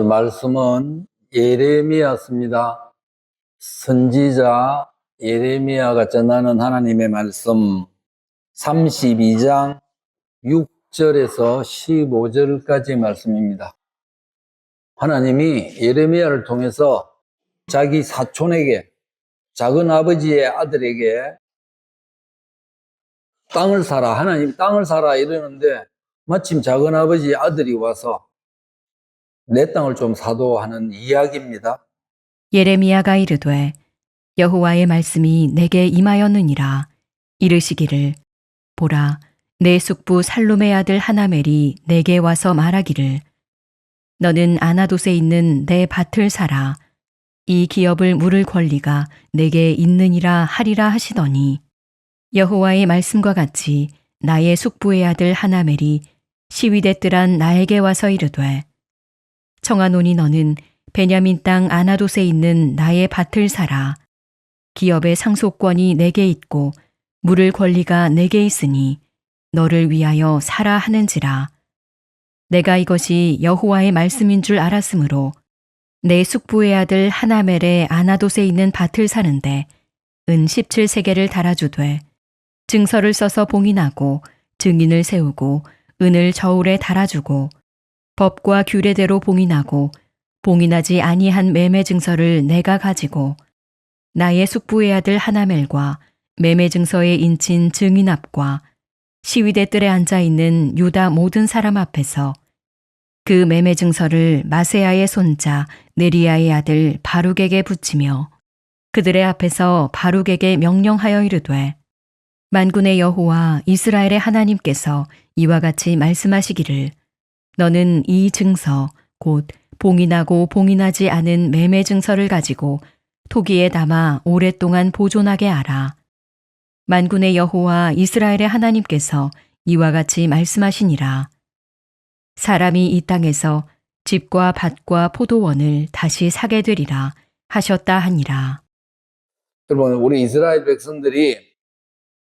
말씀은 예레미야서입니다. 선지자 예레미야가 전하는 하나님의 말씀 32장 6절에서 15절까지의 말씀입니다. 하나님이 예레미야를 통해서 자기 사촌에게, 작은 아버지의 아들에게 땅을 사라, 하나님 땅을 사라 이러는데 마침 작은 아버지의 아들이 와서 내 땅을 좀 사도 하는 이야기입니다. 예레미야가 이르되 여호와의 말씀이 내게 임하였느니라. 이르시기를 보라, 내 숙부 살룸의 아들 하나멜이 내게 와서 말하기를 너는 아나돗에 있는 내 밭을 사라. 이 기업을 물을 권리가 내게 있느니라 하리라 하시더니 여호와의 말씀과 같이 나의 숙부의 아들 하나멜이 시위대 뜰한 나에게 와서 이르되 청하노니 너는 베냐민 땅 아나돗에 있는 나의 밭을 사라. 기업의 상속권이 내게 있고 물을 권리가 내게 있으니 너를 위하여 사라 하는지라. 내가 이것이 여호와의 말씀인 줄 알았으므로 내 숙부의 아들 하나멜의 아나돗에 있는 밭을 사는데 은 17세겔을 달아주되 증서를 써서 봉인하고 증인을 세우고 은을 저울에 달아주고 법과 규례대로 봉인하고 봉인하지 아니한 매매 증서를 내가 가지고 나의 숙부의 아들 하나멜과 매매 증서에 인친 증인 앞과 시위대 뜰에 앉아 있는 유다 모든 사람 앞에서 그 매매 증서를 마세야의 손자 네리야의 아들 바룩에게 붙이며 그들의 앞에서 바룩에게 명령하여 이르되 만군의 여호와 이스라엘의 하나님께서 이와 같이 말씀하시기를 너는 이 증서 곧 봉인하고 봉인하지 않은 매매 증서를 가지고 토기에 담아 오랫동안 보존하게 하라. 만군의 여호와 이스라엘의 하나님께서 이와 같이 말씀하시니라. 사람이 이 땅에서 집과 밭과 포도원을 다시 사게 되리라 하셨다 하니라. 여러분, 우리 이스라엘 백성들이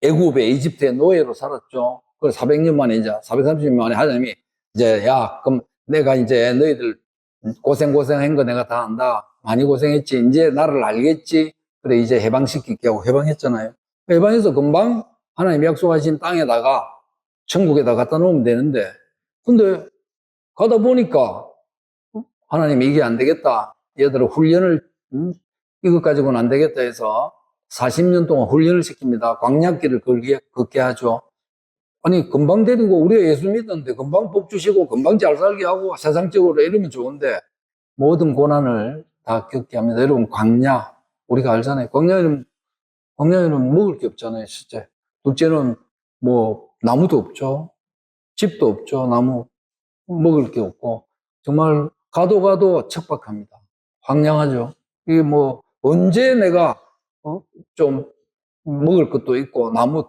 애굽에 이집트의 노예로 살았죠. 그걸 400년 만에 이제 430년 만에 하나님이 이제 야, 그럼 내가 이제 너희들 고생한 거 내가 다 안다. 많이 고생했지. 이제 나를 알겠지. 그래 이제 해방시킬게 하고 해방했잖아요. 해방해서 금방 하나님 약속하신 땅에다가 천국에다 갖다 놓으면 되는데 근데 가다 보니까 하나님이 이게 안 되겠다. 얘들은 훈련을 이것 가지고는 안 되겠다 해서 40년 동안 훈련을 시킵니다. 광야길을 걷게 하죠. 아니 금방 데리고 우리가 예수 믿었는데 금방 복 주시고 금방 잘 살게 하고 세상적으로 이러면 좋은데 모든 고난을 다 겪게 합니다. 여러분 광야 우리가 알잖아요. 광야에는 먹을 게 없잖아요. 실제 둘째는 뭐 나무도 없죠. 집도 없죠. 나무 먹을 게 없고 정말 가도 척박합니다. 황량하죠. 이게 뭐 언제 내가 좀 먹을 것도 있고 나무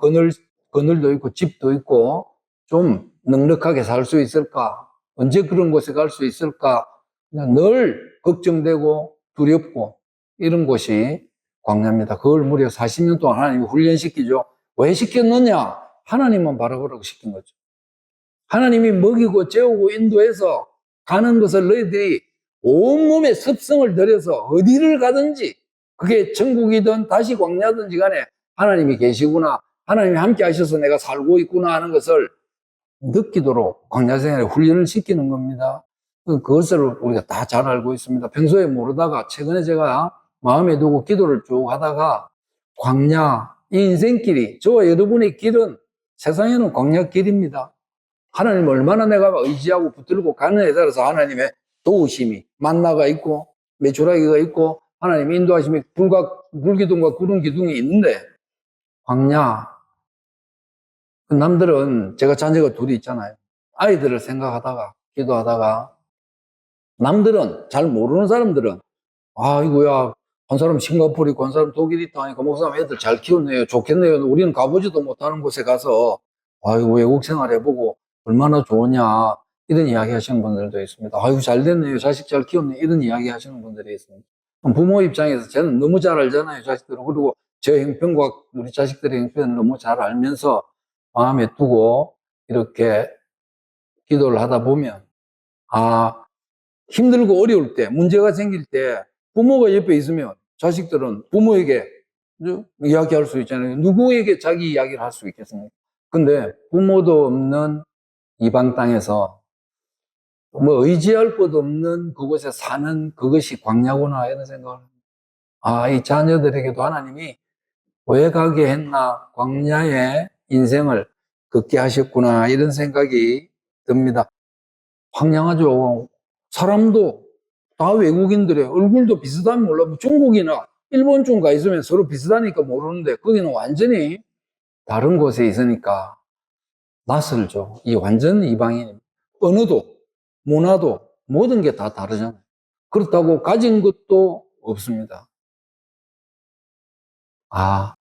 그늘도 있고 집도 있고 좀 넉넉하게 살 수 있을까? 언제 그런 곳에 갈 수 있을까? 늘 걱정되고 두렵고 이런 곳이 광야입니다. 그걸 무려 40년 동안 하나님이 훈련시키죠. 왜 시켰느냐? 하나님만 바라보라고 시킨 거죠. 하나님이 먹이고 재우고 인도해서 가는 것을 너희들이 온몸에 습성을 들여서 어디를 가든지 그게 천국이든 다시 광야든지 간에 하나님이 계시구나, 하나님이 함께 하셔서 내가 살고 있구나 하는 것을 느끼도록 광야 생활에 훈련을 시키는 겁니다. 그것을 우리가 다 잘 알고 있습니다. 평소에 모르다가 최근에 제가 마음에 두고 기도를 쭉 하다가 광야, 이 인생길이, 저와 여러분의 길은 세상에는 광야길입니다. 하나님을 얼마나 내가 의지하고 붙들고 가느냐에 따라서 하나님의 도우심이 만나가 있고 메추라기가 있고 하나님 인도하심이 불기둥과 구름 기둥이 있는데 광야 남들은 제가 자녀가 둘이 있잖아요. 아이들을 생각하다가 기도하다가 남들은 잘 모르는 사람들은 아이고야 한 사람 싱가포르 있고 한 사람 독일 있다 하니까 목사님 애들 잘 키웠네요. 좋겠네요. 우리는 가보지도 못하는 곳에 가서 아이고 외국 생활 해보고 얼마나 좋으냐 이런 이야기 하시는 분들도 있습니다. 아이고 잘 됐네요. 자식 잘 키웠네 이런 이야기 하시는 분들이 있습니다. 부모 입장에서 저는 너무 잘 알잖아요. 자식들은. 그리고 제 형편과 우리 자식들의 형편을 너무 잘 알면서 마음에 두고 이렇게 기도를 하다 보면 힘들고 어려울 때, 문제가 생길 때 부모가 옆에 있으면 자식들은 부모에게 이야기할 수 있잖아요. 누구에게 자기 이야기를 할 수 있겠습니까? 근데 부모도 없는 이방 땅에서 뭐 의지할 것 없는 그곳에 사는 그것이 광야구나 이런 생각을 합니다. 아, 이 자녀들에게도 하나님이 왜 가게 했나, 광야의 인생을 걷게 하셨구나 이런 생각이 듭니다. 황량하죠. 사람도 다 외국인들의 얼굴도 비슷하면 몰라. 뭐 중국이나 일본 쪽 가 있으면 서로 비슷하니까 모르는데 거기는 완전히 다른 곳에 있으니까 낯설죠. 이 완전 이방인. 언어도 문화도 모든 게 다 다르잖아요. 그렇다고 가진 것도 없습니다. 아,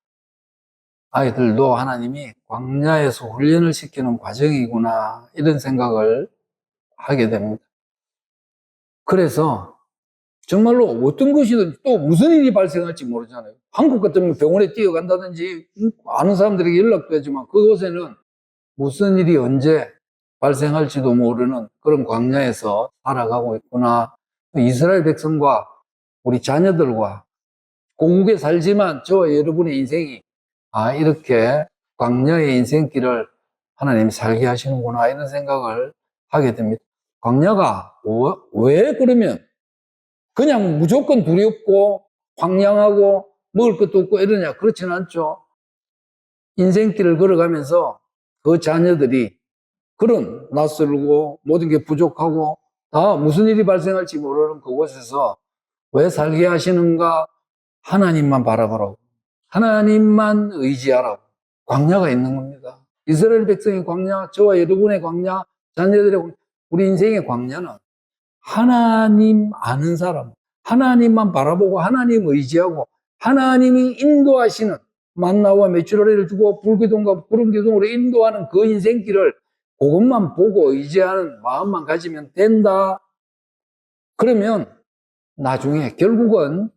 아이들도 하나님이 광야에서 훈련을 시키는 과정이구나 이런 생각을 하게 됩니다. 그래서 정말로 어떤 것이든 또 무슨 일이 발생할지 모르잖아요. 한국 같으면 병원에 뛰어간다든지 아는 사람들에게 연락도 하지만 그곳에는 무슨 일이 언제 발생할지도 모르는 그런 광야에서 살아가고 있구나. 이스라엘 백성과 우리 자녀들과 고국에 살지만 저와 여러분의 인생이 이렇게 광야의 인생길을 하나님이 살게 하시는구나 이런 생각을 하게 됩니다. 광야가 왜 그러면 그냥 무조건 두렵고 황량하고 먹을 것도 없고 이러냐? 그렇지는 않죠. 인생길을 걸어가면서 그 자녀들이 그런 낯설고 모든 게 부족하고 다 무슨 일이 발생할지 모르는 그곳에서 왜 살게 하시는가? 하나님만 바라보라고. 하나님만 의지하라고. 광야가 있는 겁니다. 이스라엘 백성의 광야, 저와 여러분의 광야, 자녀들의 광야, 우리 인생의 광야는 하나님 아는 사람, 하나님만 바라보고 하나님 의지하고 하나님이 인도하시는 만나와 메추라리를 주고 불기둥과 구름기둥으로 인도하는 그 인생길을 그것만 보고 의지하는 마음만 가지면 된다. 그러면 나중에 결국은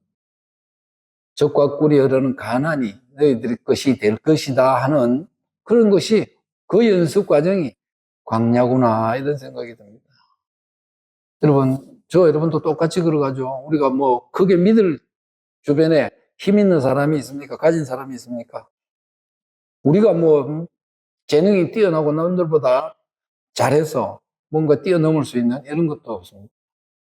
적과 꿀이 흐르는 가나안이 너희들의 것이 될 것이다 하는 그런 것이 그 연습 과정이 광야구나 이런 생각이 듭니다. 여러분, 여러분도 똑같이 걸어가죠. 우리가 뭐 크게 믿을 주변에 힘 있는 사람이 있습니까? 가진 사람이 있습니까? 우리가 뭐 재능이 뛰어나고 남들보다 잘해서 뭔가 뛰어넘을 수 있는 이런 것도 없습니다.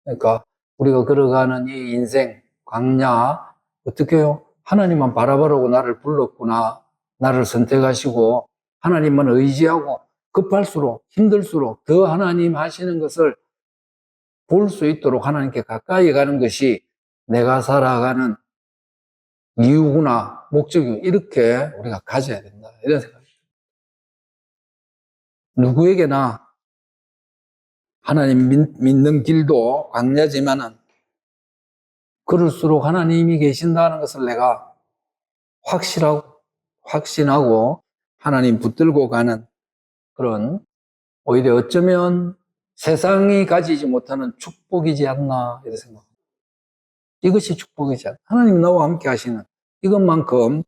그러니까 우리가 걸어가는 이 인생, 광야, 어떻게 해요? 하나님만 바라보라고 나를 불렀구나. 나를 선택하시고 하나님만 의지하고 급할수록 힘들수록 더 하나님 하시는 것을 볼 수 있도록 하나님께 가까이 가는 것이 내가 살아가는 이유구나, 목적이 이렇게 우리가 가져야 된다. 이런 생각입니다. 누구에게나 하나님 믿는 길도 광야지만은 그럴수록 하나님이 계신다는 것을 내가 확신하고 하나님 붙들고 가는 그런 오히려 어쩌면 세상이 가지지 못하는 축복이지 않나 이런 생각합니다. 이것이 축복이지 않나. 하나님 나와 함께 하시는 이것만큼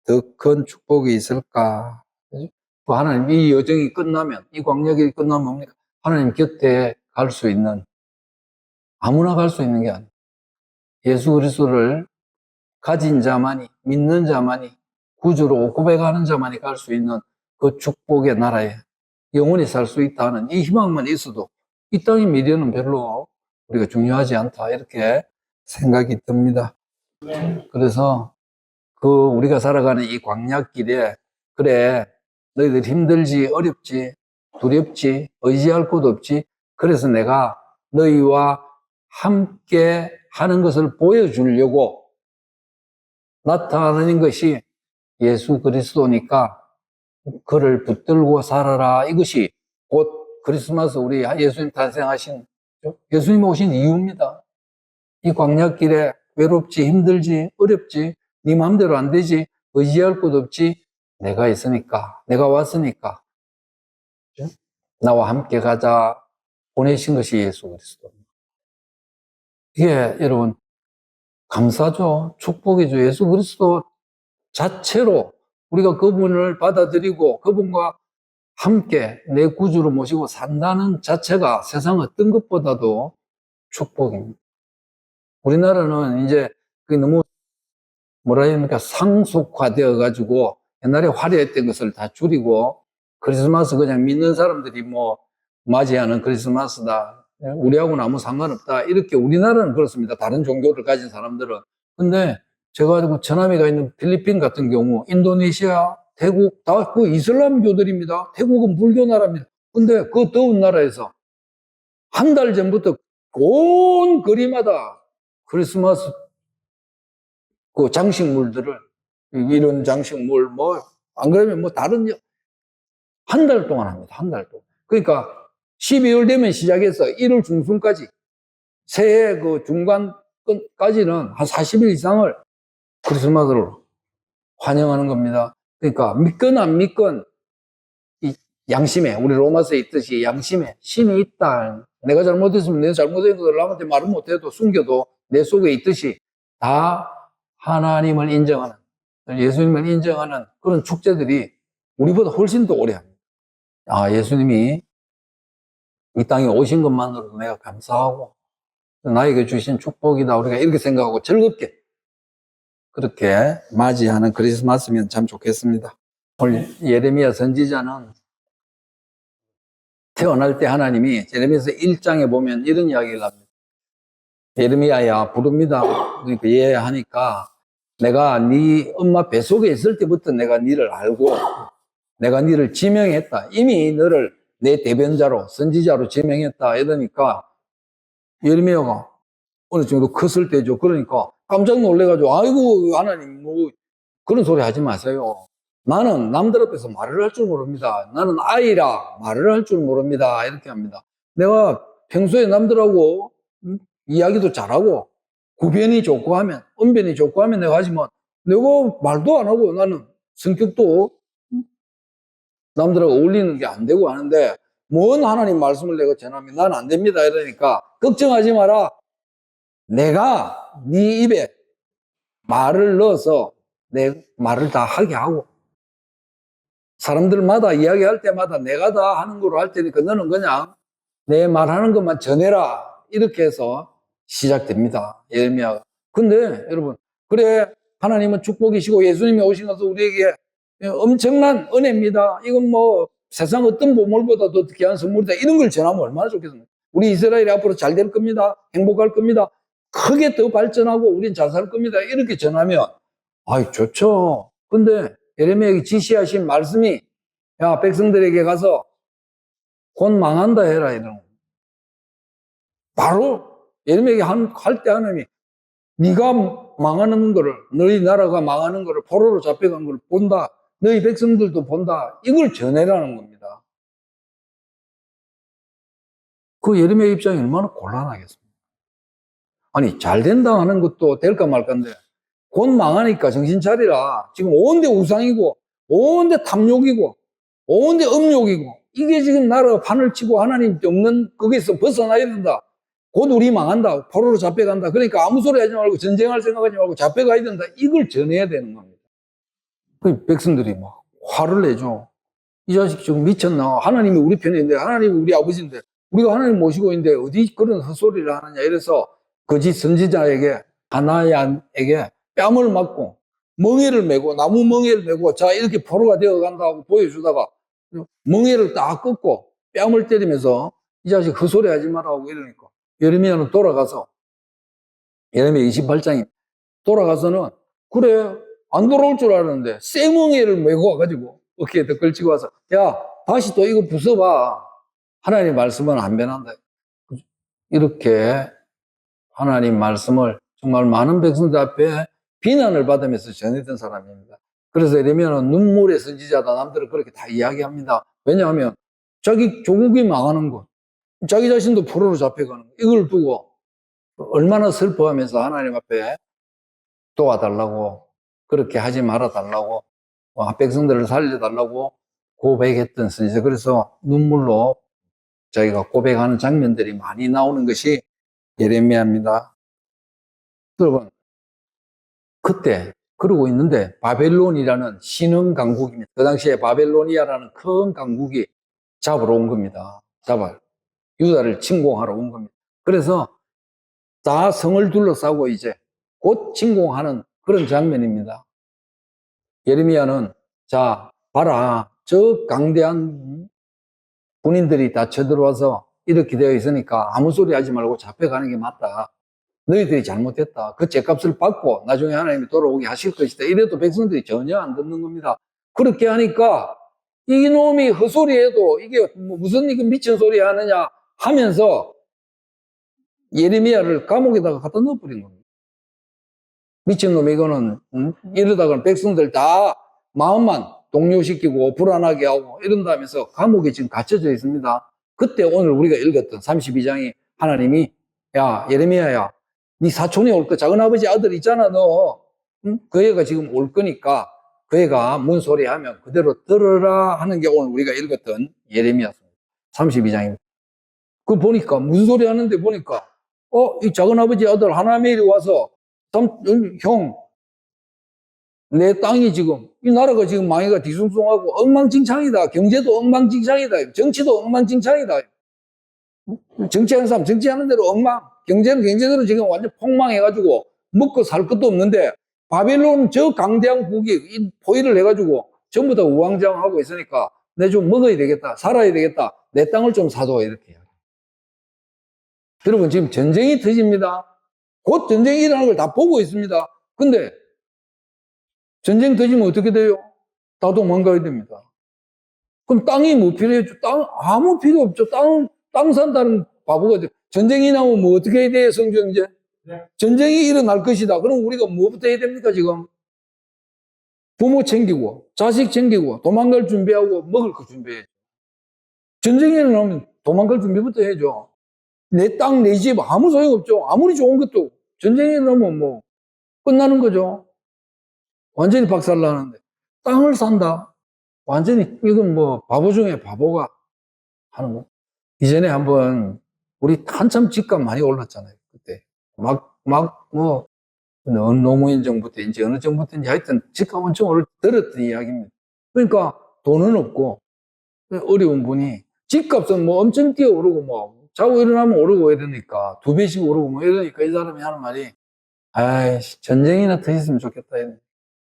더 큰 축복이 있을까? 또 하나님 이 여정이 끝나면 이 광야길이 끝나면 뭡니까? 하나님 곁에 갈 수 있는 아무나 갈 수 있는 게 아니에요. 예수 그리스도를 가진 자만이 믿는 자만이 구주로 고백하는 자만이 갈 수 있는 그 축복의 나라에 영원히 살 수 있다는 이 희망만 있어도 이 땅의 미래는 별로 우리가 중요하지 않다 이렇게 생각이 듭니다. 그래서 우리가 살아가는 이 광야길에 그래 너희들 힘들지 어렵지 두렵지 의지할 곳 없지 그래서 내가 너희와 함께 하는 것을 보여주려고 나타나는 것이 예수 그리스도니까 그를 붙들고 살아라. 이것이 곧 크리스마스 우리 예수님 탄생하신 예수님 오신 이유입니다. 이 광야길에 외롭지 힘들지 어렵지 네 마음대로 안 되지 의지할 곳 없지 내가 있으니까 내가 왔으니까 나와 함께 가자 보내신 것이 예수 그리스도입니다. 이게 여러분 감사죠. 축복이죠. 예수 그리스도 자체로 우리가 그분을 받아들이고 그분과 함께 내 구주로 모시고 산다는 자체가 세상 어떤 것보다도 축복입니다. 우리나라는 이제 그게 너무 뭐라 해야 됩니까? 상속화되어 가지고 옛날에 화려했던 것을 다 줄이고 크리스마스 그냥 믿는 사람들이 뭐 맞이하는 크리스마스다. 우리하고는 아무 상관없다. 이렇게 우리나라는 그렇습니다. 다른 종교를 가진 사람들은. 근데 제가 전남에 가 있는 필리핀 같은 경우, 인도네시아, 태국 다 그 이슬람교들입니다. 태국은 불교 나라입니다. 근데 그 더운 나라에서 한 달 전부터 온 거리마다 크리스마스 그 장식물들을 이런 장식물 뭐 안 그러면 뭐 다른 한 달 동안 합니다. 한 달 동안. 그러니까 12월 되면 시작해서 1월 중순까지 새해 그 중간까지는 한 40일 이상을 크리스마스로 환영하는 겁니다. 그러니까 믿건 안 믿건 이 양심에 우리 로마서에 있듯이 양심에 신이 있다. 내가 잘못했으면 내 잘못된 것을 남한테 말을 못해도 숨겨도 내 속에 있듯이 다 하나님을 인정하는 예수님을 인정하는 그런 축제들이 우리보다 훨씬 더 오래 합니다. 아, 예수님이 이 땅에 오신 것만으로도 내가 감사하고 나에게 주신 축복이다. 우리가 이렇게 생각하고 즐겁게 그렇게 맞이하는 크리스마스면 참 좋겠습니다. 오늘 예레미야 선지자는 태어날 때 하나님이 예레미야서 1장에 보면 이런 이야기를 합니다. 예레미야야 부릅니다. 그러니까 예 하니까 내가 네 엄마 뱃속에 있을 때부터 내가 네를 알고 내가 네를 지명했다. 이미 너를 내 대변자로 선지자로 지명했다. 이러니까 예레미야가 어느 정도 컸을 때죠. 그러니까 깜짝 놀래가지고 아이고 하나님 뭐 그런 소리 하지 마세요. 나는 남들 앞에서 말을 할 줄 모릅니다. 나는 아이라 말을 할 줄 모릅니다. 이렇게 합니다. 내가 평소에 남들하고 이야기도 잘하고 구변이 좋고 하면 언변이 좋고 하면 내가 하지만 내가 말도 안 하고 나는 성격도 남들하고 어울리는 게 안 되고 하는데 뭔 하나님 말씀을 내가 전하면 난 안 됩니다. 이러니까 걱정하지 마라. 내가 네 입에 말을 넣어서 내 말을 다 하게 하고 사람들마다 이야기할 때마다 내가 다 하는 거로 할 테니까 너는 그냥 내 말하는 것만 전해라. 이렇게 해서 시작됩니다. 예레미야가. 근데 여러분 그래 하나님은 축복이시고 예수님이 오신 것은 우리에게 엄청난 은혜입니다. 이건 뭐 세상 어떤 보물보다 더 귀한 선물이다. 이런 걸 전하면 얼마나 좋겠습니까? 우리 이스라엘이 앞으로 잘 될 겁니다. 행복할 겁니다. 크게 더 발전하고 우린 잘 살 겁니다. 이렇게 전하면 아이 좋죠. 근데 예레미야에게 지시하신 말씀이 야 백성들에게 가서 곧 망한다 해라 이런 거. 바로 예레미야에게 할 때 하나님이 네가 망하는 거를 너희 나라가 망하는 거를 포로로 잡혀간 걸 본다. 너희 백성들도 본다. 이걸 전해라는 겁니다. 그 예레미야 입장이 얼마나 곤란하겠습니까? 아니 잘 된다 하는 것도 될까 말까인데 곧 망하니까 정신 차리라. 지금 온데 우상이고 온데 탐욕이고 온데 음욕이고 이게 지금 나라가 판을 치고 하나님 없는 거기서 벗어나야 된다. 곧 우리 망한다. 포로로 잡혀간다. 그러니까 아무 소리 하지 말고 전쟁할 생각하지 말고 잡혀가야 된다. 이걸 전해야 되는 겁니다. 그 백성들이 막 화를 내죠. 이 자식 지금 미쳤나? 하나님이 우리 편인데 하나님이 우리 아버지인데 우리가 하나님 모시고 있는데 어디 그런 헛소리를 하느냐 이래서 거짓 선지자에게 하나야에게 뺨을 맞고 멍에를 메고 나무 멍에를 메고 자 이렇게 포로가 되어 간다고 보여주다가 멍에를 딱 꺾고 뺨을 때리면서 이 자식 헛소리 하지 말라고 이러니까 예레미야는 돌아가서 예레미야 28장이 돌아가서는 그래 안 돌아올 줄 알았는데 쇠멍에를 메고 와가지고 어깨에 더 걸치고 와서 야 다시 또 이거 부숴봐. 하나님 말씀은 안 변한다. 이렇게 하나님 말씀을 정말 많은 백성들 앞에 비난을 받으면서 전했던 사람입니다. 그래서 예레미야는 눈물의 선지자다. 남들은 그렇게 다 이야기합니다. 왜냐하면 자기 조국이 망하는 것, 자기 자신도 포로로 잡혀가는 것, 이걸 두고 얼마나 슬퍼하면서 하나님 앞에 도와달라고 그렇게 하지 말아달라고 백성들을 살려달라고 고백했던 선지자. 그래서 눈물로 자기가 고백하는 장면들이 많이 나오는 것이 예레미야입니다. 여러분 그때 그러고 있는데 바벨론이라는 신흥 강국입니다. 그 당시에 바벨로니아라는 큰 강국이 잡으러 온 겁니다. 유다를 침공하러 온 겁니다. 그래서 다 성을 둘러싸고 이제 곧 침공하는 그런 장면입니다. 예레미야는 자 봐라, 저 강대한 군인들이 다 쳐들어와서 이렇게 되어 있으니까 아무 소리 하지 말고 잡혀가는 게 맞다. 너희들이 잘못했다. 그 죗값을 받고 나중에 하나님이 돌아오게 하실 것이다. 이래도 백성들이 전혀 안 듣는 겁니다. 그렇게 하니까 이놈이 헛소리해도 이게 무슨 이게 미친 소리 하느냐 하면서 예레미야를 감옥에다가 갖다 넣어버린 겁니다. 미친놈 이거는 이러다가 백성들 다 마음만 동요시키고 불안하게 하고 이런다면서 감옥에 지금 갇혀져 있습니다. 그때 오늘 우리가 읽었던 32장이 하나님이 야 예레미야야 네 사촌이 올 거 작은아버지 아들 있잖아 너 응? 그 애가 지금 올 거니까 그 애가 뭔 소리 하면 그대로 들으라 하는 게 오늘 우리가 읽었던 예레미야 32장입니다. 그 보니까 무슨 소리 하는데 보니까 이 작은아버지 아들 하나멜이 와서 형, 내 땅이 지금, 이 나라가 지금 망해가 뒤숭숭하고 엉망진창이다. 경제도 엉망진창이다. 정치도 엉망진창이다. 정치하는 사람 정치하는 대로 엉망. 경제는 경제대로 지금 완전 폭망해가지고 먹고 살 것도 없는데 바벨론 저 강대한 국이 이 포위를 해가지고 전부 다 우왕좌왕하고 있으니까 내 좀 먹어야 되겠다. 살아야 되겠다. 내 땅을 좀 사줘. 이렇게. 여러분 지금 전쟁이 터집니다. 곧 전쟁이 일어나는 걸 다 보고 있습니다. 근데 전쟁 터지면 어떻게 돼요? 다 도망가야 됩니다. 그럼 땅이 뭐 필요해요? 땅 아무 필요 없죠. 땅 산다는 바보가 돼. 전쟁이 나오면 뭐 어떻게 해야 돼요, 성경제? 네. 전쟁이 일어날 것이다. 그럼 우리가 뭐부터 해야 됩니까, 지금? 부모 챙기고, 자식 챙기고, 도망갈 준비하고, 먹을 거 준비해야죠. 전쟁이 일어나면 도망갈 준비부터 해야죠. 내 땅, 내 집 아무 소용없죠. 아무리 좋은 것도 전쟁이 일어나면 뭐 끝나는 거죠. 완전히 박살나는데 땅을 산다. 완전히 이건 뭐 바보 중에 바보가 하는 거. 이전에 한번 우리 한참 집값 많이 올랐잖아요. 그때 뭐 어느 노무현 정부 때인지 어느 정부 때인지 하여튼 집값 엄청 들었던 이야기입니다. 그러니까 돈은 없고 어려운 분이 집값은 뭐 엄청 뛰어오르고 뭐 자고 일어나면 오르고 이러니까 2배씩 오르고 뭐 이러니까 이 사람이 하는 말이 아이씨 전쟁이나 터졌으면 좋겠다.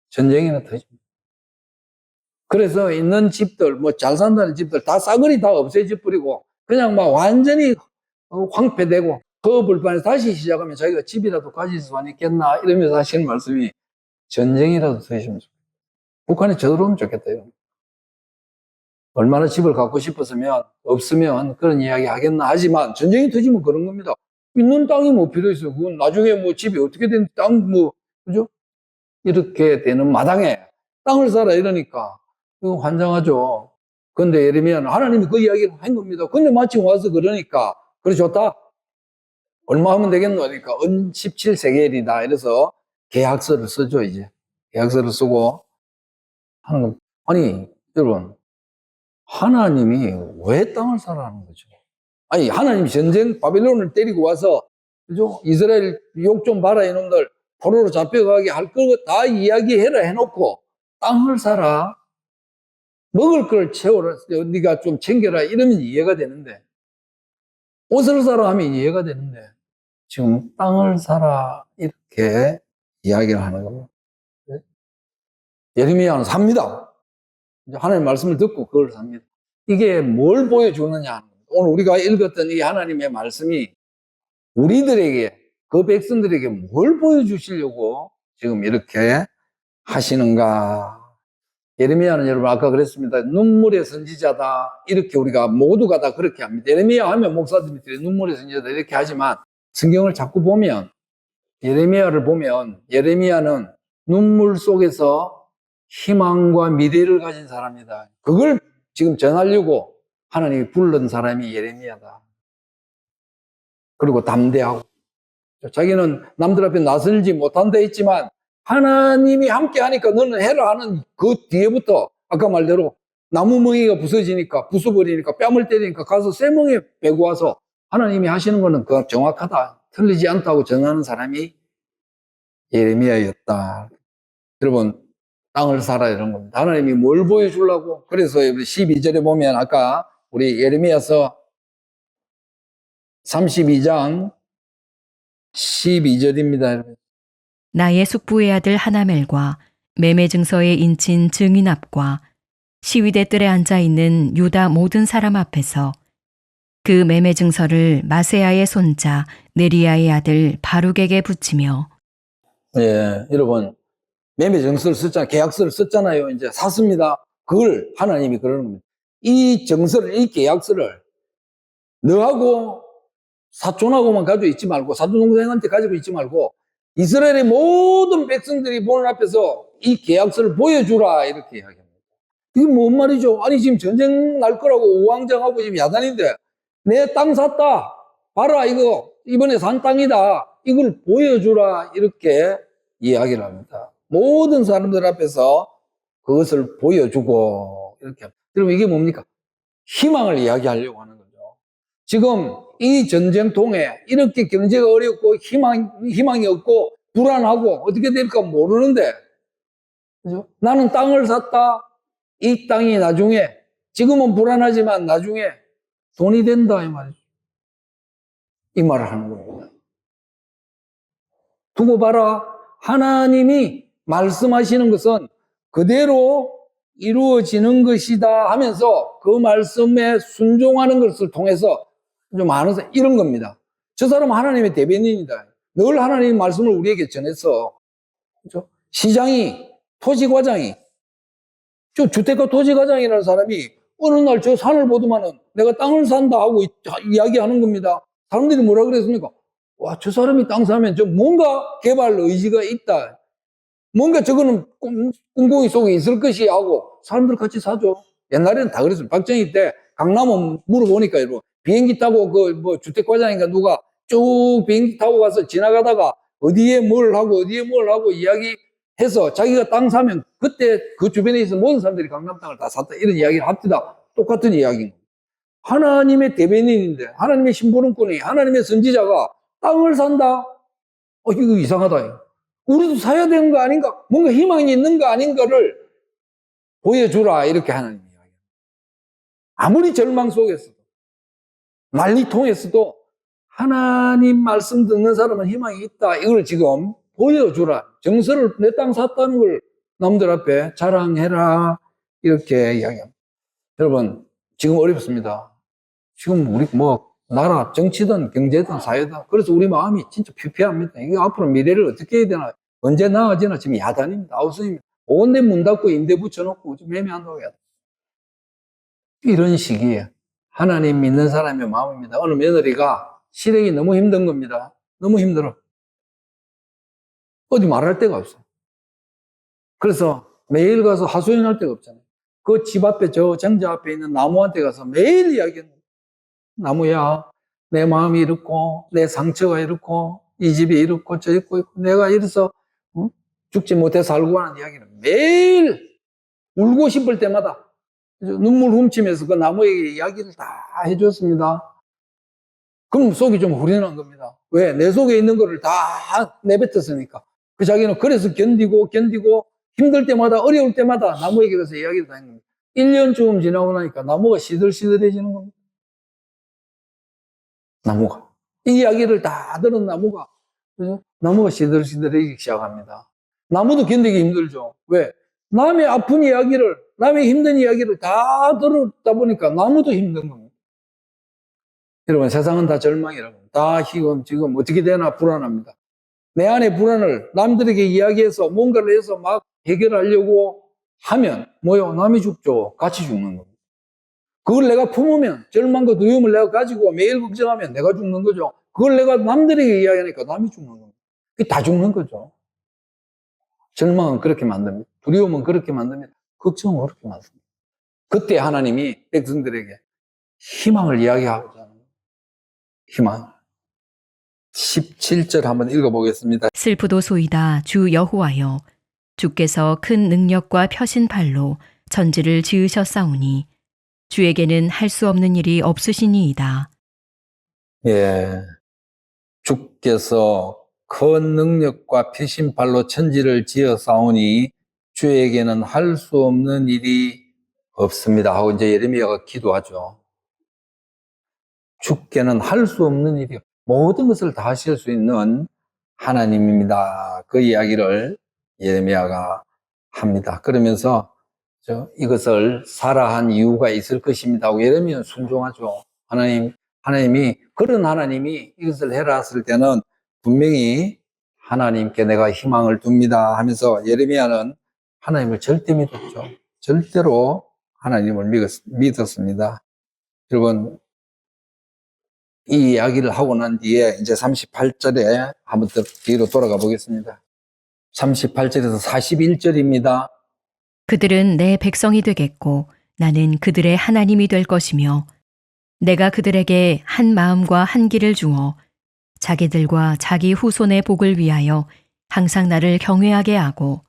전쟁이나 터집니다. 그래서 있는 집들, 뭐 잘 산다는 집들 다 싸그리 다 없애져 버리고 그냥 막 완전히 황폐되고 허불판에서 다시 시작하면 자기가 집이라도 가질 수 있겠나 이러면서 하시는 말씀이 전쟁이라도 터지면 좋겠다. 북한에 쳐들어오면 좋겠다. 이런. 얼마나 집을 갖고 싶었으면 없으면 그런 이야기 하겠나 하지만 전쟁이 터지면 그런 겁니다. 있는 땅이 뭐 필요 있어요. 그건 나중에 뭐 집이 어떻게 된 땅 뭐 그죠? 이렇게 되는 마당에 땅을 사라 이러니까 이거 환장하죠. 근데 예레미야는 하나님이 그 이야기를 한 겁니다. 근데 마침 와서 그러니까 그래 좋다. 얼마 하면 되겠노? 그러니까 은 17세겔이다. 이래서 계약서를 쓰죠 이제. 계약서를 쓰고 하는 겁니다. 아니 여러분 하나님이 왜 땅을 사라는 거죠? 아니 하나님이 전쟁 바벨론을 때리고 와서 그죠? 이스라엘 욕 좀 봐라 이놈들 포로로 잡혀가게 할 거 다 이야기해라 해놓고 땅을 사라 먹을 걸 채워라 네가 좀 챙겨라 이러면 이해가 되는데 옷을 사라 하면 이해가 되는데 지금 땅을 사라 이렇게 이야기를 하는 겁니다. 예레미야는 삽니다. 하나님의 말씀을 듣고 그걸 삽니다. 이게 뭘 보여주느냐 오늘 우리가 읽었던 이 하나님의 말씀이 우리들에게 그 백성들에게 뭘 보여주시려고 지금 이렇게 하시는가. 예레미야는 여러분 아까 그랬습니다. 눈물의 선지자다. 이렇게 우리가 모두가 다 그렇게 합니다. 예레미야 하면 목사들이 눈물의 선지자다 이렇게 하지만 성경을 자꾸 보면 예레미야를 보면 예레미야는 눈물 속에서 희망과 미래를 가진 사람이다. 그걸 지금 전하려고 하나님이 부른 사람이 예레미야다. 그리고 담대하고 자기는 남들 앞에 나설지 못한다 했지만 하나님이 함께 하니까 너는 해라 하는 그 뒤에부터 아까 말대로 나무 멍이가 부서지니까 부숴버리니까 뺨을 때리니까 가서 쇠멍에 베고 와서 하나님이 하시는 거는 그 정확하다 틀리지 않다고 전하는 사람이 예레미야였다. 여러분 땅을 사라 이런 겁니다. 하나님이 뭘 보여주려고 그래서 12절에 보면 아까 우리 예레미야서 32장 12절입니다, 여러분. 나의 숙부의 아들 하나멜과 매매 증서에 인친 증인 앞과 시위대 뜰에 앉아 있는 유다 모든 사람 앞에서 그 매매 증서를 마세야의 손자 네리야의 아들 바룩에게 붙이며 예, 여러분, 매매 정서를 썼잖아요. 계약서를 썼잖아요. 이제 샀습니다. 그걸 하나님이 그러는 겁니다. 이 정서를, 이 계약서를 너하고 사촌하고만 가지고 있지 말고, 사촌 동생한테 가지고 있지 말고, 이스라엘의 모든 백성들이 보는 앞에서 이 계약서를 보여주라. 이렇게 이야기합니다. 이게 뭔 말이죠? 아니, 지금 전쟁 날 거라고 우왕좌왕하고 지금 야단인데, 내 땅 샀다. 봐라, 이거. 이번에 산 땅이다. 이걸 보여주라. 이렇게 이야기를 합니다. 모든 사람들 앞에서 그것을 보여주고, 이렇게. 여러분, 이게 뭡니까? 희망을 이야기하려고 하는 거죠. 지금 이 전쟁통에 이렇게 경제가 어렵고 희망이 없고 불안하고 어떻게 될까 모르는데, 그죠? 나는 땅을 샀다. 이 땅이 나중에, 지금은 불안하지만 나중에 돈이 된다, 이 말이죠. 이 말을 하는 겁니다. 두고 봐라. 하나님이 말씀하시는 것은 그대로 이루어지는 것이다 하면서 그 말씀에 순종하는 것을 통해서 좀 많은 이런 겁니다. 저 사람은 하나님의 대변인이다. 늘 하나님의 말씀을 우리에게 전했어. 그렇죠? 시장이, 토지과장이, 저 주택가 토지과장이라는 사람이 어느 날 저 산을 보더만은 내가 땅을 산다 하고 이야기하는 겁니다. 사람들이 뭐라 그랬습니까? 와, 저 사람이 땅 사면 저 뭔가 개발 의지가 있다. 뭔가 저거는 꿈꾸기 속에 있을 것이 하고 사람들 같이 사죠. 옛날에는 다 그랬어요. 박정희 때 강남은 물어보니까 여러분 비행기 타고 그 뭐 주택과장인가 누가 쭉 비행기 타고 가서 지나가다가 어디에 뭘 하고 이야기해서 자기가 땅 사면 그때 그 주변에 있는 모든 사람들이 강남 땅을 다 샀다. 이런 이야기를 합니다. 똑같은 이야기입니다. 하나님의 대변인인데 하나님의 심부름꾼이 하나님의 선지자가 땅을 산다? 이거 이상하다. 우리도 사야 되는 거 아닌가? 뭔가 희망이 있는 거 아닌가를 보여주라. 이렇게 하나님이 이야기합니다. 아무리 절망 속에서도 난리통에서도 하나님 말씀 듣는 사람은 희망이 있다. 이걸 지금 보여주라. 정서를 내 땅 샀다는 걸 남들 앞에 자랑해라. 이렇게 이야기합니다. 여러분, 지금 어렵습니다. 지금 우리 나라 정치든 경제든 사회든 그래서 우리 마음이 진짜 피폐합니다. 이게 앞으로 미래를 어떻게 해야 되나 언제 나아지나 지금 야단입니다. 아우성입니다. 온데 문 닫고 임대 붙여놓고 좀 애매한다고 해야 돼. 이런 시기에 하나님 믿는 사람의 마음입니다. 어느 며느리가 실행이 너무 힘든 겁니다. 너무 힘들어. 어디 말할 데가 없어. 그래서 매일 가서 하소연할 데가 없잖아요. 그 집 앞에 저 정자 앞에 있는 나무한테 가서 매일 이야기합니다. 나무야, 내 마음이 이렇고 내 상처가 이렇고 이 집이 이렇고 저 있고 내가 이래서 죽지 못해 살고 하는 이야기를 매일 울고 싶을 때마다 눈물 훔치면서 그 나무에게 이야기를 다 해줬습니다. 그럼 속이 좀 후련한 겁니다. 왜? 내 속에 있는 거를 다 내뱉었으니까. 그 자기는 그래서 견디고 힘들 때마다 어려울 때마다 나무에게 가서 이야기를 다 하는 겁니다. 1년쯤 지나고 나니까 나무가 시들시들해지는 겁니다. 나무가. 이 이야기를 다 들은 나무가, 그죠? 나무가 시들시들해지기 시작합니다. 나무도 견디기 힘들죠. 왜? 남의 아픈 이야기를, 남의 힘든 이야기를 다 들었다 보니까 나무도 힘든 겁니다. 여러분, 세상은 다 절망이라고. 다 지금 어떻게 되나 불안합니다. 내 안의 불안을 남들에게 이야기해서 뭔가를 해서 막 해결하려고 하면, 남이 죽죠. 같이 죽는 겁니다. 그걸 내가 품으면 절망과 두려움을 내가 가지고 매일 걱정하면 내가 죽는 거죠. 그걸 내가 남들에게 이야기하니까 남이 죽는 겁니다. 그게 다 죽는 거죠. 절망은 그렇게 만듭니다. 두려움은 그렇게 만듭니다. 걱정은 그렇게 만듭니다. 그때 하나님이 백성들에게 희망을 이야기하고자 하는 거예요. 희망. 17절 한번 읽어보겠습니다. 슬프도소이다 주 여호와여 주께서 큰 능력과 펴신 팔로 천지를 지으셨사오니 주에게는 할 수 없는 일이 없으시니이다. 예. 주께서 큰 능력과 펴신 팔로 천지를 지어 싸우니 주에게는 할 수 없는 일이 없습니다 하고 이제 예레미야가 기도하죠. 주께는 할 수 없는 일이 모든 것을 다 하실 수 있는 하나님입니다. 그 이야기를 예레미야가 합니다. 그러면서 이것을 사라 한 이유가 있을 것입니다 하고 예레미야는 순종하죠. 하나님이 그런 하나님이 이것을 해라 했을 때는 분명히 하나님께 내가 희망을 둡니다 하면서 예레미야는 하나님을 절대 믿었죠. 절대로 하나님을 믿었습니다. 여러분, 이 이야기를 하고 난 뒤에 이제 38절에 한번 더 뒤로 돌아가 보겠습니다. 38절에서 41절입니다. 그들은 내 백성이 되겠고 나는 그들의 하나님이 될 것이며 내가 그들에게 한 마음과 한 길을 주어 자기들과 자기 후손의 복을 위하여 항상 나를 경외하게 하고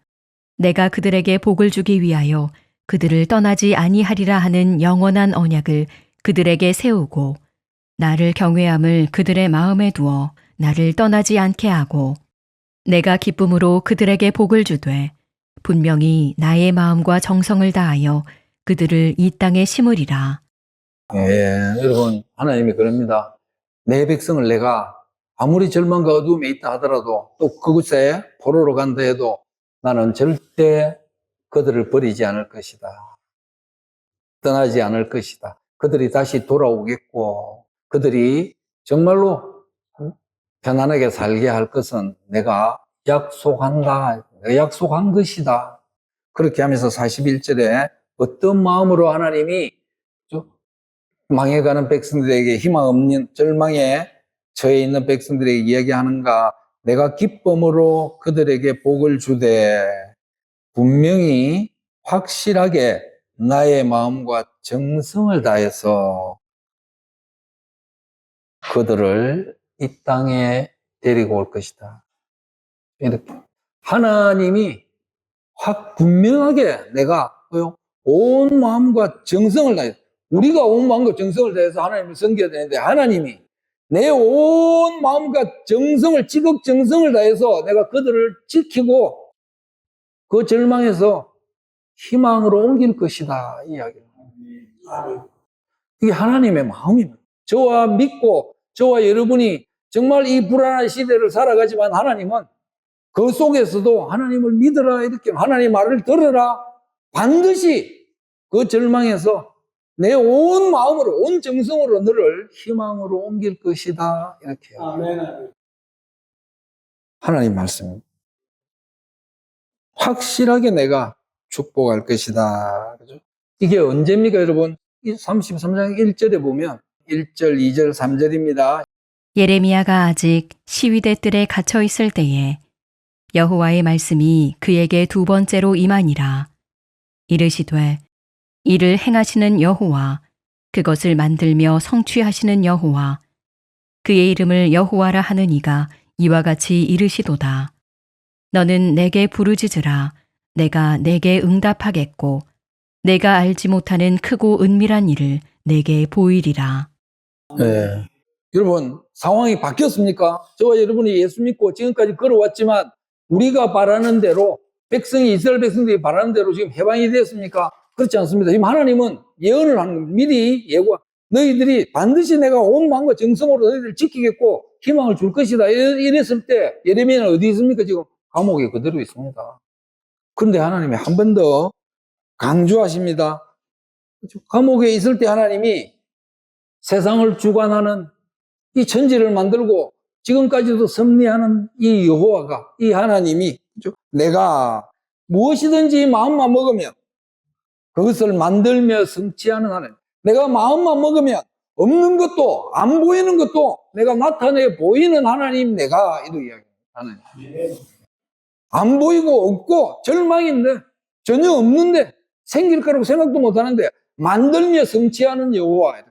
내가 그들에게 복을 주기 위하여 그들을 떠나지 아니하리라 하는 영원한 언약을 그들에게 세우고 나를 경외함을 그들의 마음에 두어 나를 떠나지 않게 하고 내가 기쁨으로 그들에게 복을 주되 분명히 나의 마음과 정성을 다하여 그들을 이 땅에 심으리라. 예, 여러분, 하나님이 그럽니다. 내 백성을 내가 아무리 절망과 어두움에 있다 하더라도 또 그곳에 포로로 간다 해도 나는 절대 그들을 버리지 않을 것이다. 떠나지 않을 것이다. 그들이 다시 돌아오겠고 그들이 정말로 편안하게 살게 할 것은 내가 약속한다. 내가 약속한 것이다. 그렇게 하면서 41절에 어떤 마음으로 하나님이 망해가는 백성들에게 희망 없는 절망에 처해 있는 백성들에게 이야기하는가? 내가 기쁨으로 그들에게 복을 주되 분명히 확실하게 나의 마음과 정성을 다해서 그들을 이 땅에 데리고 올 것이다. 이렇게 하나님이 확 분명하게 내가 온 마음과 정성을 다해서 우리가 온 마음과 정성을 다해서 하나님을 섬겨야 되는데 하나님이 내 온 마음과 정성을 지극정성을 다해서 내가 그들을 지키고 그 절망에서 희망으로 옮길 것이다 이 이야기를. 이게 하나님의 마음입니다. 저와 믿고 저와 여러분이 정말 이 불안한 시대를 살아가지만 하나님은 그 속에서도 하나님을 믿어라 이렇게 하나님 말을 들어라 반드시 그 절망에서 내 온 마음으로 온 정성으로 너를 희망으로 옮길 것이다 이렇게 아멘. 하나님 말씀입니다. 확실하게 내가 축복할 것이다. 그죠? 이게 언제입니까 여러분? 33장 1절에 보면 1절, 2절, 3절입니다. 예레미야가 아직 시위대 뜰에 갇혀 있을 때에 여호와의 말씀이 그에게 두 번째로 임하니라. 이르시되 이를 행하시는 여호와 그것을 만들며 성취하시는 여호와 그의 이름을 여호와라 하는 이가 이와 같이 이르시도다. 너는 내게 부르짖으라. 내가 내게 응답하겠고 내가 알지 못하는 크고 은밀한 일을 내게 보이리라. 네. 여러분 상황이 바뀌었습니까? 저와 여러분이 예수 믿고 지금까지 걸어왔지만 우리가 바라는 대로 이스라엘 백성들이 바라는 대로 지금 해방이 되었습니까? 그렇지 않습니다. 지금 하나님은 예언을 하는 겁니다. 미리 예고 너희들이 반드시 내가 온 마음과 정성으로 너희들을 지키겠고 희망을 줄 것이다. 이랬을 때 예레미야는 어디 있습니까? 지금 감옥에 그대로 있습니다. 그런데 하나님이 한 번 더 강조하십니다. 감옥에 있을 때 하나님이 세상을 주관하는 이 천지를 만들고 지금까지도 섭리하는 이 여호와가 이 하나님이 내가 무엇이든지 마음만 먹으면 그것을 만들며 성취하는 하나님. 내가 마음만 먹으면 없는 것도 안 보이는 것도 내가 나타내 보이는 하나님 내가 이렇게 이야기합니다. 하나님. 안 보이고 없고 절망인데 전혀 없는데 생길 거라고 생각도 못 하는데 만들며 성취하는 여호와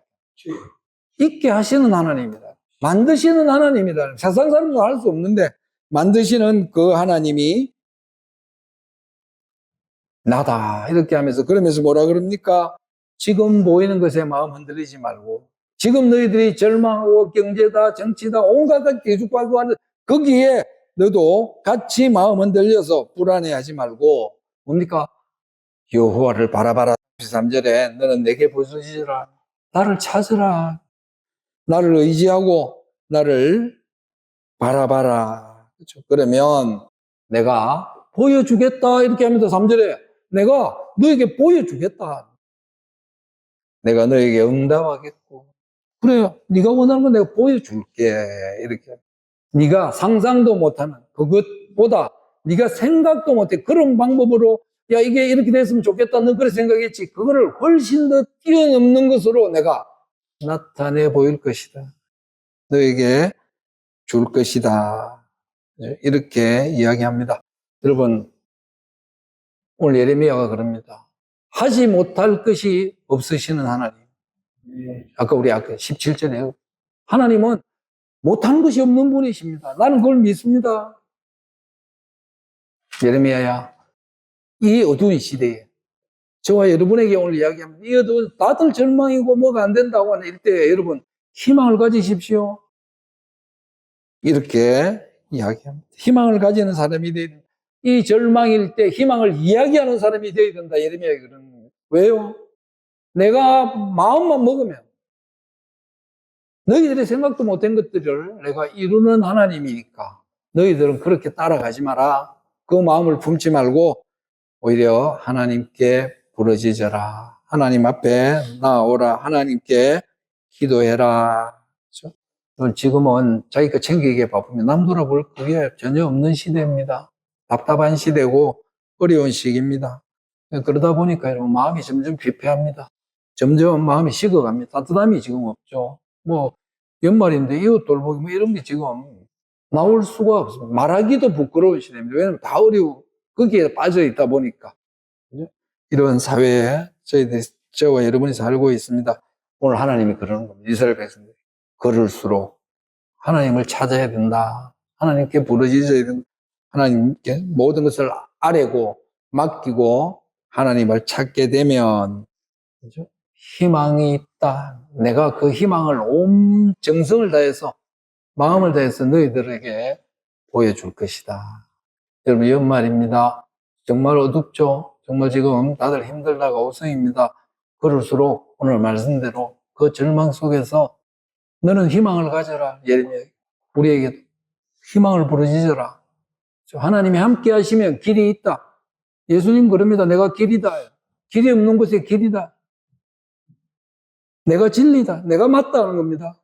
있게 하시는 하나님입니다. 만드시는 하나님이다. 세상 사람도 할 수 없는데 만드시는 그 하나님이 나다 이렇게 하면서 그러면서 뭐라 그럽니까? 지금 보이는 것에 마음 흔들리지 말고 지금 너희들이 절망하고 경제다 정치다 온갖 가지 뒤죽박죽 하는 거기에 너도 같이 마음 흔들려서 불안해하지 말고 뭡니까? 여호와를 바라봐라. 13절에 너는 내게 부르짖으라. 나를 찾으라. 나를 의지하고 나를 바라봐라. 그렇죠? 그러면 내가 보여주겠다. 이렇게 하면서 3절에 내가 너에게 보여주겠다. 내가 너에게 응답하겠고. 그래, 네가 원하는 건 내가 보여줄게. 이렇게. 네가 상상도 못하는 그것보다 네가 생각도 못해 그런 방법으로 야 이게 이렇게 됐으면 좋겠다. 너 그렇게 생각했지. 그거를 훨씬 더 뛰어넘는 것으로 내가 나타내 보일 것이다. 너에게 줄 것이다. 이렇게 이야기합니다. 여러분, 오늘 예레미야가 그럽니다. 하지 못할 것이 없으시는 하나님. 아까 우리 17절에 하나님은 못하는 것이 없는 분이십니다. 나는 그걸 믿습니다. 예레미야야, 이 어두운 시대에 저와 여러분에게 오늘 이야기합니다. 이 어두운 다들 절망이고 뭐가 안 된다고 하는 이때 여러분 희망을 가지십시오. 이렇게 이야기합니다. 희망을 가지는 사람이 되어야 된다. 이 절망일 때 희망을 이야기하는 사람이 되어야 된다. 예레미야가 그러는 거예요. 왜요? 내가 마음만 먹으면 너희들이 생각도 못한 것들을 내가 이루는 하나님이니까 너희들은 그렇게 따라가지 마라. 그 마음을 품지 말고 오히려 하나님께 부르짖어라. 하나님 앞에 나아오라. 하나님께 기도해라. 그렇죠? 지금은 자기가 챙기기에 바쁘면 남 돌아볼 그게 전혀 없는 시대입니다. 답답한 시대고 어려운 시기입니다. 그러다 보니까 여러분 마음이 점점 피폐합니다. 점점 마음이 식어갑니다. 따뜻함이 지금 없죠. 뭐 연말인데 이웃 돌보기 뭐 이런 게 지금 나올 수가 없습니다. 말하기도 부끄러운 시대입니다. 왜냐하면 다 어려워 거기에 빠져 있다 보니까. 이런 사회에 저와 여러분이 살고 있습니다. 오늘 하나님이 그러는 겁니다. 이스라엘 백성들이 걸을수록 하나님을 찾아야 된다. 하나님께 부르짖어야 된다. 하나님께 모든 것을 아뢰고 맡기고 하나님을 찾게 되면 그렇죠? 희망이 있다. 내가 그 희망을 온 정성을 다해서 마음을 다해서 너희들에게 보여줄 것이다. 여러분 연말입니다. 정말 어둡죠. 정말 지금 다들 힘들다가 오성입니다. 그럴수록 오늘 말씀대로 그 절망 속에서 너는 희망을 가져라. 예레미야 우리에게 희망을 부르짖어라. 하나님이 함께 하시면 길이 있다. 예수님 그럽니다. 내가 길이다. 길이 없는 곳에 길이다. 내가 진리다. 내가 맞다는 겁니다.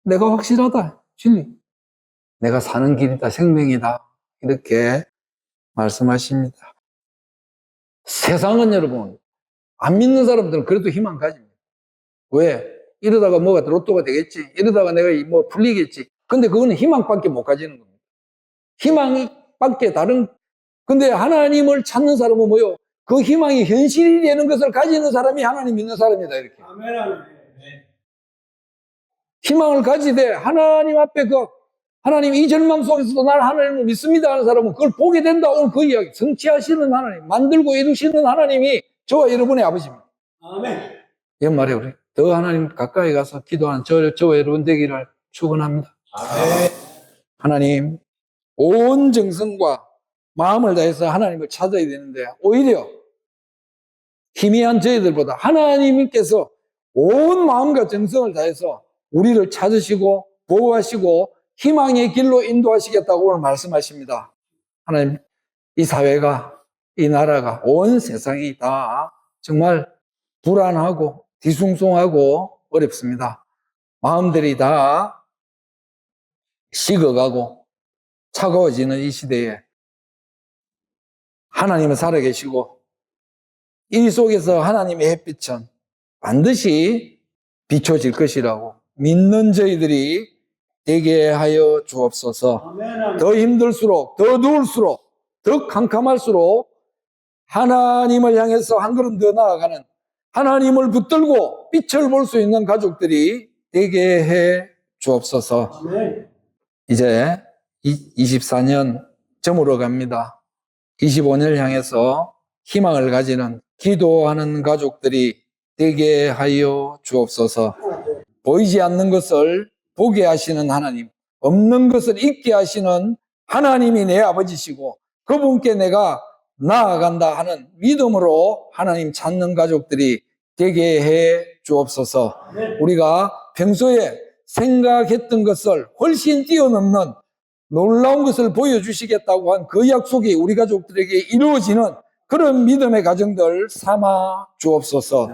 내가 확실하다. 진리. 내가 사는 길이다. 생명이다. 이렇게 말씀하십니다. 세상은 여러분 안 믿는 사람들은 그래도 희망 가집니다. 왜? 이러다가 뭐가 로또가 되겠지. 이러다가 내가 뭐 풀리겠지. 근데 그거는 희망밖에 못 가지는 겁니다. 희망밖에 다른 근데 하나님을 찾는 사람은 뭐요? 그 희망이 현실이 되는 것을 가지는 사람이 하나님 믿는 사람이다. 이렇게. 희망을 가지되 하나님 앞에 하나님 이 절망 속에서도 나는 하나님을 믿습니다 하는 사람은 그걸 보게 된다. 오늘 그 이야기. 성취하시는 하나님, 만들고 이루시는 하나님이 저와 여러분의 아버지입니다. 아멘. 연말에 우리 더 하나님 가까이 가서 기도하는 저와 여러분 되기를 축원합니다. 아멘. 하나님 온 정성과 마음을 다해서 하나님을 찾아야 되는데 오히려 희미한 저희들보다 하나님께서 온 마음과 정성을 다해서 우리를 찾으시고 보호하시고 희망의 길로 인도하시겠다고 오늘 말씀하십니다. 하나님 이 사회가 이 나라가 온 세상이 다 정말 불안하고 뒤숭숭하고 어렵습니다. 마음들이 다 식어가고 차가워지는 이 시대에 하나님은 살아계시고 이 속에서 하나님의 햇빛은 반드시 비춰질 것이라고 믿는 저희들이 되게 하여 주옵소서. 더 힘들수록 더 누울수록 더 캄캄할수록 하나님을 향해서 한 걸음 더 나아가는 하나님을 붙들고 빛을 볼 수 있는 가족들이 되게 해 주옵소서. 이제 24년 저물어 갑니다. 25년을 향해서 희망을 가지는 기도하는 가족들이 되게 하여 주옵소서. 보이지 않는 것을 보게 하시는 하나님, 없는 것을 있게 하시는 하나님이 내 아버지시고 그분께 내가 나아간다 하는 믿음으로 하나님 찾는 가족들이 되게 해 주옵소서. 우리가 평소에 생각했던 것을 훨씬 뛰어넘는 놀라운 것을 보여주시겠다고 한 그 약속이 우리 가족들에게 이루어지는 그런 믿음의 가정들 삼아 주옵소서.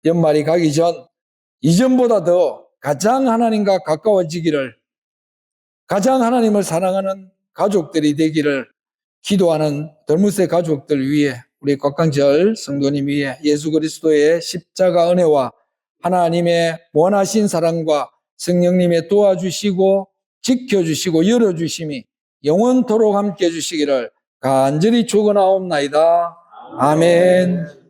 연말이 가기 전 이전보다 더 가장 하나님과 가까워지기를, 가장 하나님을 사랑하는 가족들이 되기를 기도하는 덜무세 가족들 위해, 우리 곽강절 성도님 위해 예수 그리스도의 십자가 은혜와 하나님의 원하신 사랑과 성령님의 도와주시고 지켜주시고 열어주심이 영원토록 함께 해주시기를 간절히 축원하옵나이다. 아멘.